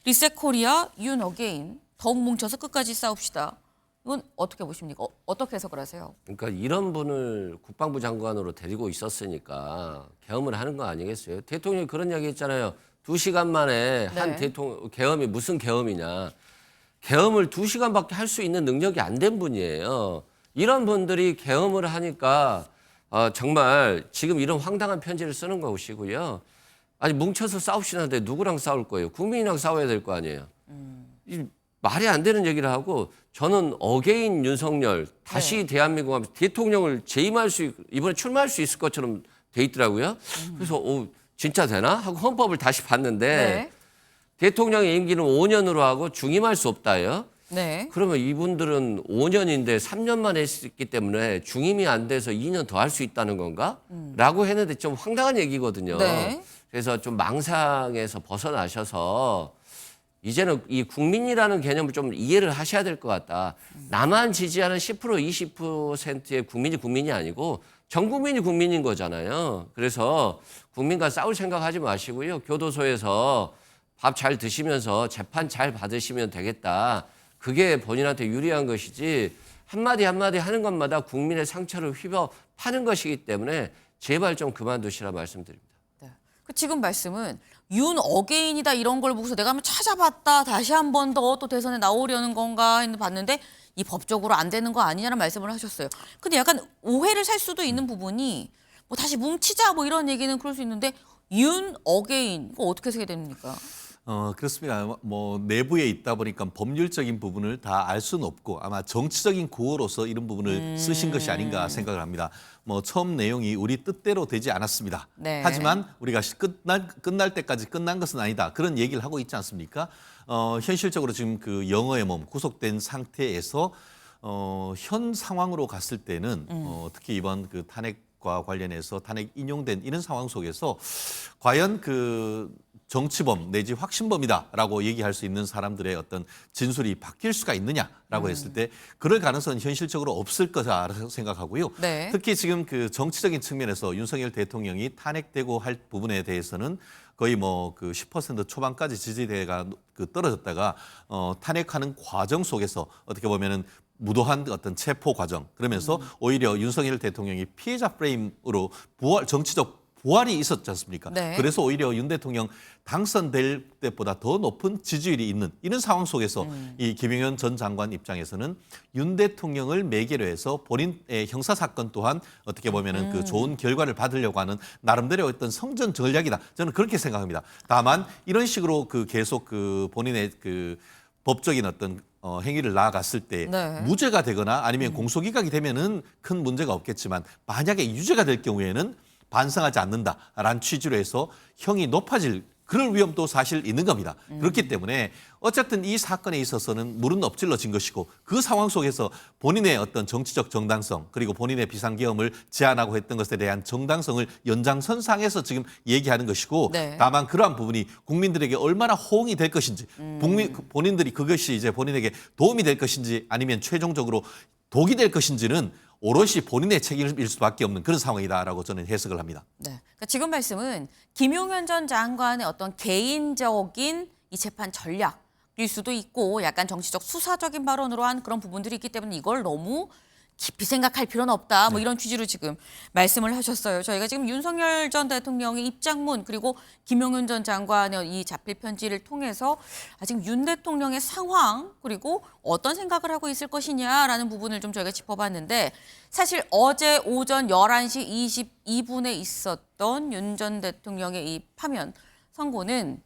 Speaker 1: 리셋 코리아 윤 어게인 더욱 뭉쳐서 끝까지 싸웁시다. 이건 어떻게 보십니까? 어떻게 해석을 하세요?
Speaker 7: 그러니까 이런 분을 국방부 장관으로 데리고 있었으니까 계엄을 하는 거 아니겠어요? 대통령이 그런 이야기 했잖아요. 2시간 만에 한
Speaker 1: 네.
Speaker 7: 대통령 계엄이 무슨 계엄이냐. 계엄을 2시간밖에 할 수 있는 능력이 안 된 분이에요. 이런 분들이 계엄을 하니까 정말 지금 이런 황당한 편지를 쓰는 것이고요. 아니 뭉쳐서 싸웁시다는데 누구랑 싸울 거예요? 국민이랑 싸워야 될 거 아니에요. 이 말이 안 되는 얘기를 하고 저는 어게인 윤석열 다시 대한민국 하면서 대통령을 재임할 수 이번에 출마할 수 있을 것처럼 돼 있더라고요. 그래서 진짜 되나 하고 헌법을 다시 봤는데
Speaker 1: 네.
Speaker 7: 대통령의 임기는 5년으로 하고 중임할 수 없다예요.
Speaker 1: 네.
Speaker 7: 그러면 이분들은 5년인데 3년만 했기 때문에 중임이 안 돼서 2년 더 할 수 있다는 건가? 라고 했는데 좀 황당한 얘기거든요.
Speaker 1: 네.
Speaker 7: 그래서 좀 망상에서 벗어나셔서 이제는 이 국민이라는 개념을 좀 이해를 하셔야 될 것 같다. 나만 지지하는 10% 20%의 국민이 아니고 전 국민이 국민인 거잖아요. 그래서 국민과 싸울 생각하지 마시고요. 교도소에서 밥 잘 드시면서 재판 잘 받으시면 되겠다. 그게 본인한테 유리한 것이지 한마디 한마디 하는 것마다 국민의 상처를 휘벼 파는 것이기 때문에 제발 좀 그만두시라 말씀드립니다.
Speaker 1: 네. 지금 말씀은 윤 어게인이다 이런 걸 보고서 내가 한번 찾아봤다. 다시 한 번 더 또 대선에 나오려는 건가 했는데 봤는데 이 법적으로 안 되는 거 아니냐는 말씀을 하셨어요. 근데 약간 오해를 살 수도 있는 부분이 뭐 다시 뭉치자 뭐 이런 얘기는 그럴 수 있는데 윤 어게인 이거 어떻게 해석이 됩니까?
Speaker 6: 그렇습니다. 뭐 내부에 있다 보니까 법률적인 부분을 다 알 수는 없고 아마 정치적인 구호로서 이런 부분을 쓰신 것이 아닌가 생각을 합니다. 뭐 처음 내용이 우리 뜻대로 되지 않았습니다.
Speaker 1: 네.
Speaker 6: 하지만 우리가 끝날 때까지 끝난 것은 아니다. 그런 얘기를 하고 있지 않습니까? 현실적으로 지금 그 영어의 몸 구속된 상태에서 현 상황으로 갔을 때는 특히 이번 그 탄핵과 관련해서 탄핵 인용된 이런 상황 속에서 과연 그 정치범 내지 확신범이다라고 얘기할 수 있는 사람들의 어떤 진술이 바뀔 수가 있느냐라고 했을 때 그럴 가능성은 현실적으로 없을 거라고 생각하고요.
Speaker 1: 네.
Speaker 6: 특히 지금 그 정치적인 측면에서 윤석열 대통령이 탄핵되고 할 부분에 대해서는 거의 뭐 그 10% 초반까지 지지대가 그 떨어졌다가 탄핵하는 과정 속에서 어떻게 보면은 무도한 어떤 체포 과정 그러면서 오히려 윤석열 대통령이 피해자 프레임으로 정치적 부활이 있었지 않습니까?
Speaker 1: 네.
Speaker 6: 그래서 오히려 윤 대통령 당선될 때보다 더 높은 지지율이 있는 이런 상황 속에서 이 김용현 전 장관 입장에서는 윤 대통령을 매개로 해서 본인의 형사 사건 또한 어떻게 보면은 그 좋은 결과를 받으려고 하는 나름대로 어떤 성전 전략이다. 저는 그렇게 생각합니다. 다만 이런 식으로 그 계속 그 본인의 그 법적인 어떤 행위를 나아갔을 때
Speaker 1: 네.
Speaker 6: 무죄가 되거나 아니면 공소기각이 되면은 큰 문제가 없겠지만 만약에 유죄가 될 경우에는 반성하지 않는다라는 취지로 해서 형이 높아질 그럴 위험도 사실 있는 겁니다. 그렇기 때문에 어쨌든 이 사건에 있어서는 물은 엎질러진 것이고 그 상황 속에서 본인의 어떤 정치적 정당성 그리고 본인의 비상계엄을 제안하고 했던 것에 대한 정당성을 연장선상에서 지금 얘기하는 것이고
Speaker 1: 네.
Speaker 6: 다만 그러한 부분이 국민들에게 얼마나 호응이 될 것인지 본인들이 그것이 이제 본인에게 도움이 될 것인지 아니면 최종적으로 독이 될 것인지는 오롯이 본인의 책임일 수밖에 없는 그런 상황이다라고 저는 해석을 합니다.
Speaker 1: 네. 그러니까 지금 말씀은 김용현 전 장관의 어떤 개인적인 이 재판 전략일 수도 있고 약간 정치적 수사적인 발언으로 한 그런 부분들이 있기 때문에 이걸 너무 깊이 생각할 필요는 없다. 뭐 이런 취지로 지금 말씀을 하셨어요. 저희가 지금 윤석열 전 대통령의 입장문 그리고 김용현 전 장관의 이 자필 편지를 통해서 지금 윤 대통령의 상황 그리고 어떤 생각을 하고 있을 것이냐라는 부분을 좀 저희가 짚어봤는데 사실 어제 오전 11시 22분에 있었던 윤 전 대통령의 이 파면 선고는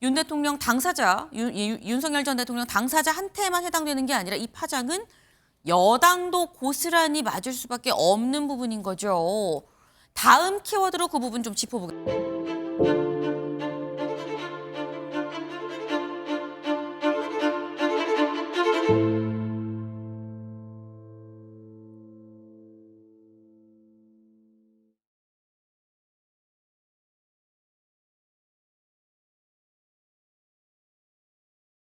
Speaker 1: 윤 대통령 당사자, 윤석열 전 대통령 당사자한테만 해당되는 게 아니라 이 파장은 여당도 고스란히 맞을 수밖에 없는 부분인 거죠. 다음 키워드로 그 부분 좀 짚어보겠습니다.